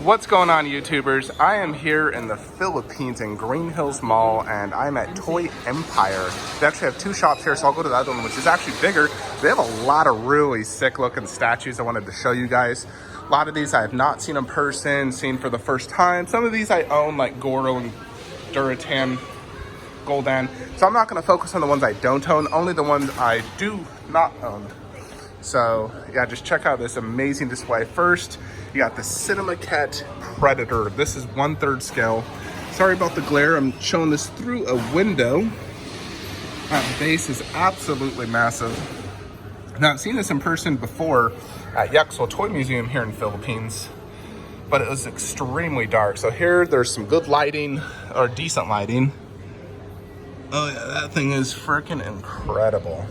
What's going on, YouTubers? I am here in the Philippines in Greenhills Mall, and I'm at Toy Empire. They actually have two shops here, so I'll go to the other one, which is actually bigger. They have a lot of really sick looking statues I wanted to show you guys. A lot of these I have not seen in person, seen for the first time. Some of these I own, like Goro and Duratan, Goldan. So I'm not going to focus on the ones I don't own, only the ones I do not own. So yeah, just check out this amazing display. First, you got the Cinemaket Predator. This is 1/3 scale. Sorry about the glare. I'm showing this through a window. That base is absolutely massive. Now, I've seen this in person before at Yaxel Toy Museum here in the Philippines, but it was extremely dark. So here, there's some good lighting, or decent lighting. Oh yeah, that thing is freaking incredible.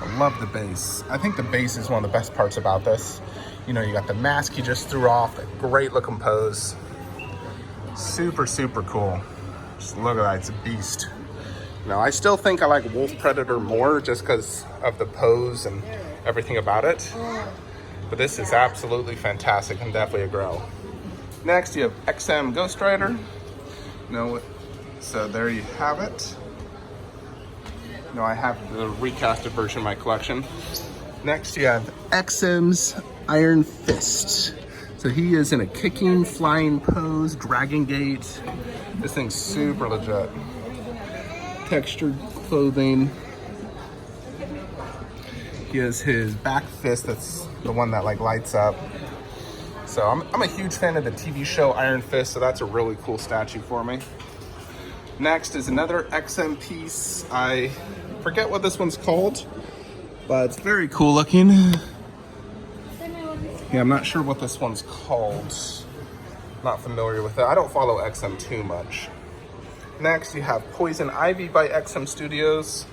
I love the base. I think the base is one of the best parts about this. You know, you got the mask he just threw off, a great looking pose. Super, super cool. Just look at that, it's a beast. Now, I still think I like Wolf Predator more just because of the pose and everything about it. But this is absolutely fantastic and definitely a grow. Next, you have Exum Ghost Rider. So there you have it. No, I have the recasted version of my collection. Next, you have Exum's Iron Fist. So he is in a kicking, flying pose, dragon gate. This thing's super legit. Textured clothing. He has his back fist, that's the one that like lights up. So I'm a huge fan of the TV show Iron Fist, so that's a really cool statue for me. Next is another Exum piece. I forget what this one's called, but it's very cool looking. Yeah, I'm not sure what this one's called. Not familiar with it. I don't follow Exum too much. Next, you have Poison Ivy by Exum Studios.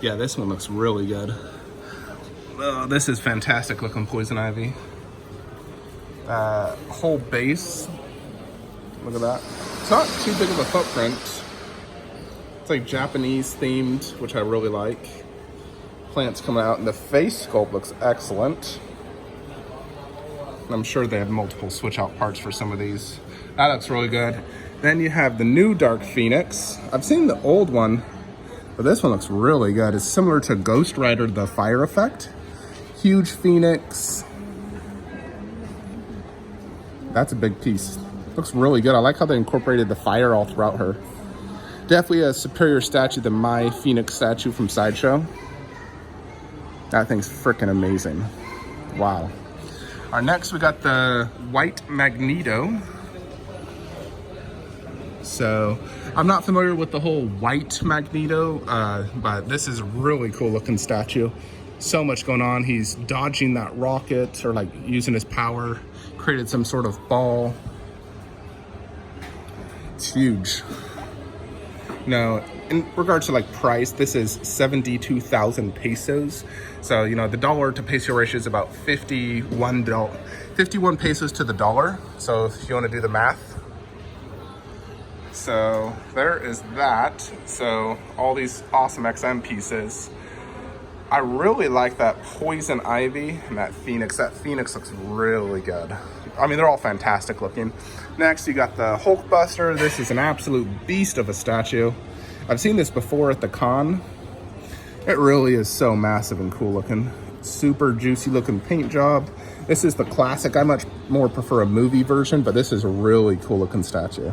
Yeah, this one looks really good. Oh, this is fantastic looking Poison Ivy. Whole base. Look at that. It's not too big of a footprint. It's like Japanese themed, which I really like. Plants coming out, and the face sculpt looks excellent. I'm sure they have multiple switch out parts for some of these. That looks really good. Then you have the new Dark Phoenix. I've seen the old one, but this one looks really good. It's similar to Ghost Rider, the fire effect. Huge Phoenix. That's a big piece. Looks really good. I like how they incorporated the fire all throughout her. Definitely a superior statue than my Phoenix statue from Sideshow. That thing's freaking amazing. Wow. Our next, we got the white Magneto. So, I'm not familiar with the whole white Magneto, but this is a really cool looking statue. So much going on. He's dodging that rocket, or like using his power, created some sort of ball. It's huge. Now, in regards to like price, this is 72,000 pesos. So, you know, the dollar to peso ratio is about 51 pesos to the dollar. So if you want to do the math. So there is that. So all these awesome XM pieces. I really like that Poison Ivy and that Phoenix. That Phoenix looks really good. I mean, they're all fantastic looking. Next, you got the Hulkbuster. This is an absolute beast of a statue. I've seen this before at the con. It really is so massive and cool looking. Super juicy looking paint job. This is the classic. I much more prefer a movie version, but this is a really cool looking statue.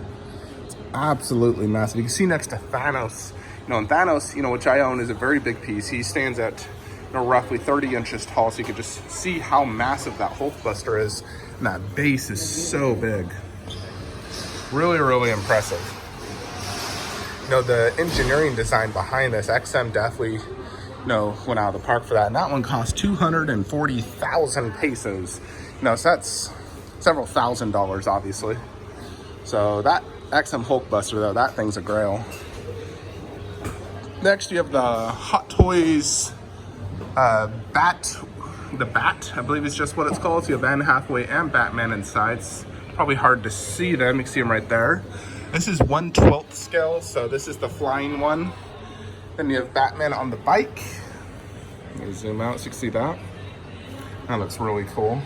It's absolutely massive. You can see next to Thanos. You know, and Thanos, you know, which I own, is a very big piece. He stands at, you know, roughly 30 inches tall, so you can just see how massive that Hulkbuster is. And that base is so big. Really, really impressive. You know, the engineering design behind this, XM definitely, you know, went out of the park for that. And that one cost 240,000 pesos. You know, so that's several $1,000s, obviously. So that XM Hulkbuster, though, that thing's a grail. Next, you have the Hot Toys Bat. The Bat, I believe is just what it's called. So you have Anne Hathaway and Batman inside. It's probably hard to see them. You can see them right there. This is 1/12 scale, so this is the flying one. Then you have Batman on the bike. Let me zoom out so you can see that. That looks really cool.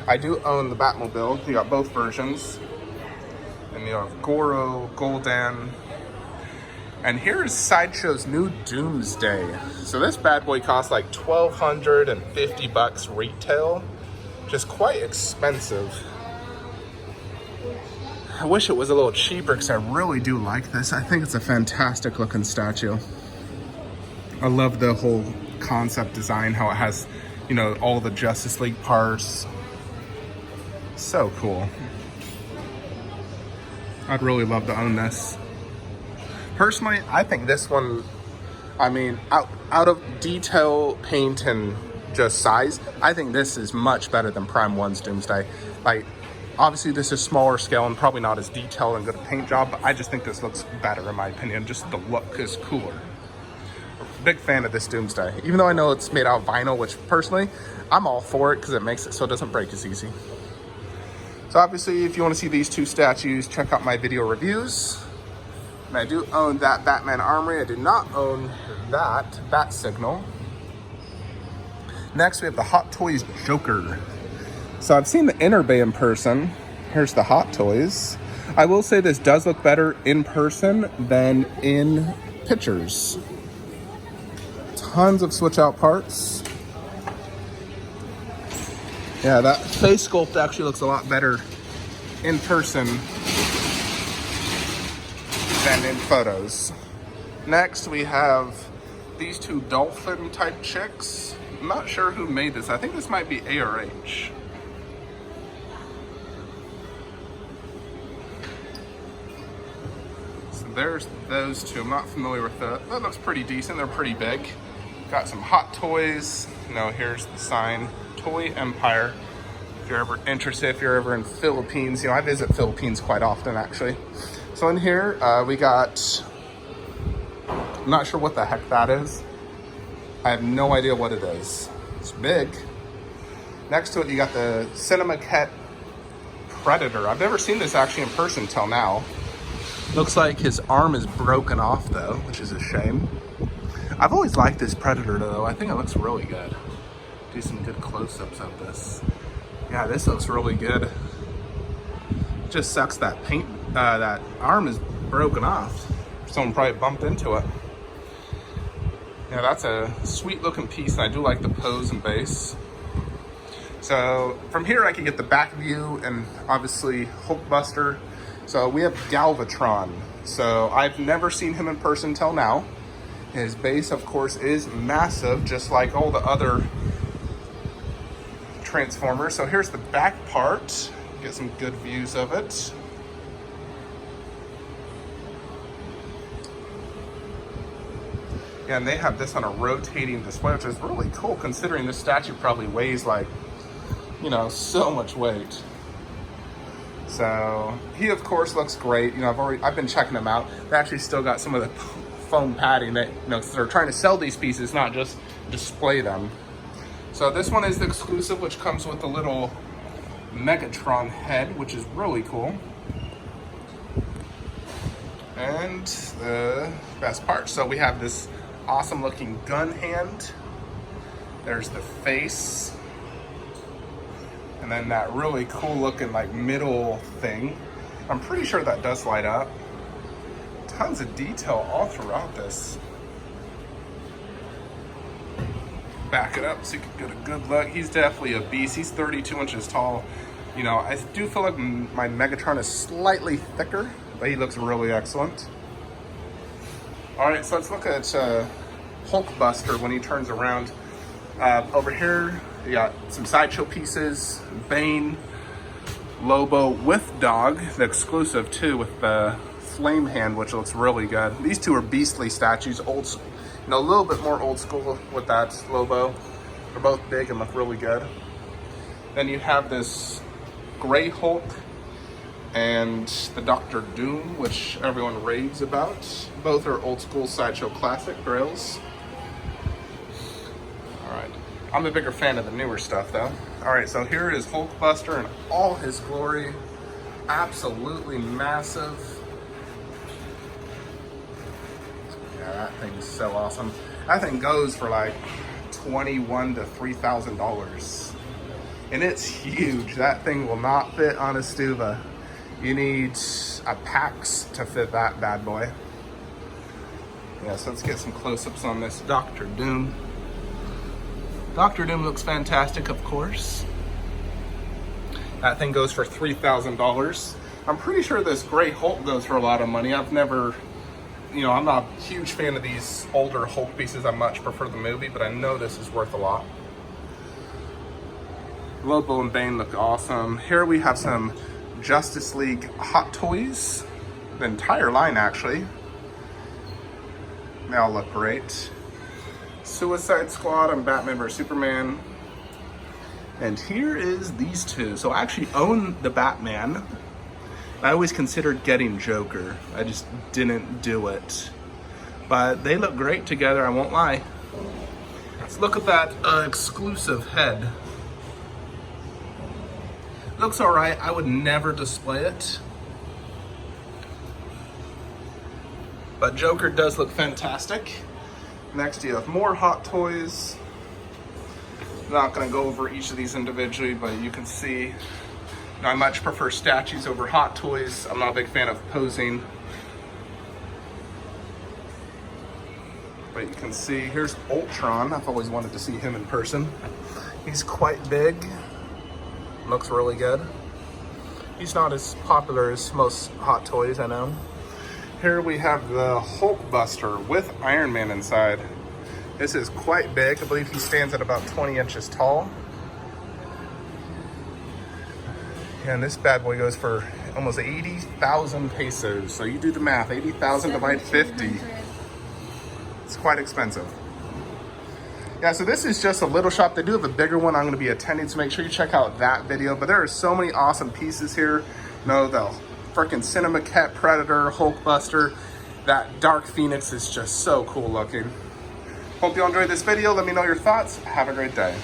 I do own the Batmobile. You got both versions. And you have Goro, Gul'dan. And here's Sideshow's new Doomsday. So this bad boy costs like $1,250 retail. Just quite expensive. I wish it was a little cheaper because I really do like this. I think it's a fantastic looking statue. I love the whole concept design, how it has, you know, all the Justice League parts. So cool. I'd really love to own this. Personally, I think this one, I mean, out of detail, paint, and just size, I think this is much better than Prime 1's Doomsday. Like, obviously this is smaller scale and probably not as detailed and good a paint job, but I just think this looks better in my opinion. Just the look is cooler. Big fan of this Doomsday. Even though I know it's made out of vinyl, which personally, I'm all for it because it makes it so it doesn't break as easy. So obviously, if you want to see these two statues, check out my video reviews. And I do own that Batman Armory. I do not own that Bat Signal. Next, we have the Hot Toys Joker. So I've seen the Inner Bay in person. Here's the Hot Toys. I will say this does look better in person than in pictures. Tons of switch out parts. Yeah, that face sculpt actually looks a lot better in person than in photos. Next, we have these two dolphin type chicks. I'm not sure who made this. I think this might be A/H. So there's those two. I'm not familiar with that. That looks pretty decent. They're pretty big. Got some Hot Toys. No, here's the sign. Toy Empire. If you're ever interested, if you're ever in Philippines, you know, I visit Philippines quite often actually. So in here, we got, I'm not sure what the heck that is. I have no idea what it is. It's big. Next to it, you got the Cinema Cat Predator. I've never seen this actually in person till now. Looks like his arm is broken off though, which is a shame. I've always liked this Predator though. I think it looks really good. Do some good close-ups of this. Yeah, this looks really good. Just sucks that paint, that arm is broken off. Someone probably bumped into it. Yeah, that's a sweet looking piece, and I do like the pose and base. So from here I can get the back view and obviously Hulkbuster. So we have Galvatron. So I've never seen him in person till now. His base, of course, is massive, just like all the other Transformers. So here's the back part. Get some good views of it. Yeah, and they have this on a rotating display, which is really cool considering this statue probably weighs like, you know, so much weight. So he of course looks great. You know, I've been checking them out. They actually still got some of the foam padding that, you know, they're trying to sell these pieces, not just display them. So this one is the exclusive, which comes with a little Megatron head, which is really cool. And the best part, so we have this awesome looking gun hand. There's the face. And then that really cool looking like middle thing. I'm pretty sure that does light up. Tons of detail all throughout this. Back it up so you can get a good look. He's definitely a beast. He's 32 inches tall. You know, I do feel like my Megatron is slightly thicker, but he looks really excellent. All right, so let's look at Hulkbuster when he turns around. Over here, you got some sideshow pieces, Bane, Lobo with Dog, the exclusive too, with the flame hand, which looks really good. These two are beastly statues, old, you know, a little bit more old school with that Lobo. They're both big and look really good. Then you have this Gray Hulk and the Dr. Doom, which everyone raves about. Both are old school sideshow classic grills. All right, I'm a bigger fan of the newer stuff though. All right, so here is Hulkbuster in all his glory. Absolutely massive. Yeah, that thing's so awesome. That thing goes for like $21,000 to $3,000. And it's huge. That thing will not fit on a Stuva. You need a Pax to fit that bad boy. Yeah, so let's get some close-ups on this Doctor Doom. Doctor Doom looks fantastic, of course. That thing goes for $3,000. I'm pretty sure this Gray Hulk goes for a lot of money. I've never, I'm not a huge fan of these older Hulk pieces. I much prefer the movie, but I know this is worth a lot. Lobo and Bane look awesome. Here we have some Justice League Hot Toys. The entire line, actually. They all look great. Suicide Squad and Batman vs Superman. And here is these two. So I actually own the Batman. I always considered getting Joker. I just didn't do it. But they look great together, I won't lie. Let's look at that exclusive head. Looks alright. I would never display it. But Joker does look fantastic. Next you have more Hot Toys. Not going to go over each of these individually, but you can see I much prefer statues over Hot Toys. I'm not a big fan of posing. But you can see, here's Ultron. I've always wanted to see him in person. He's quite big. Looks really good. He's not as popular as most Hot Toys, I know. Here we have the Hulkbuster with Iron Man inside. This is quite big. I believe he stands at about 20 inches tall. And this bad boy goes for almost 80,000 pesos. So you do the math, 80,000 divided 50. It's quite expensive. Yeah, so this is just a little shop. They do have a bigger one I'm going to be attending, so make sure you check out that video. But there are so many awesome pieces here. The freaking Cinema Cat Predator, Hulkbuster. That Dark Phoenix is just so cool looking. Hope you enjoyed this video. Let me know your thoughts. Have a great day.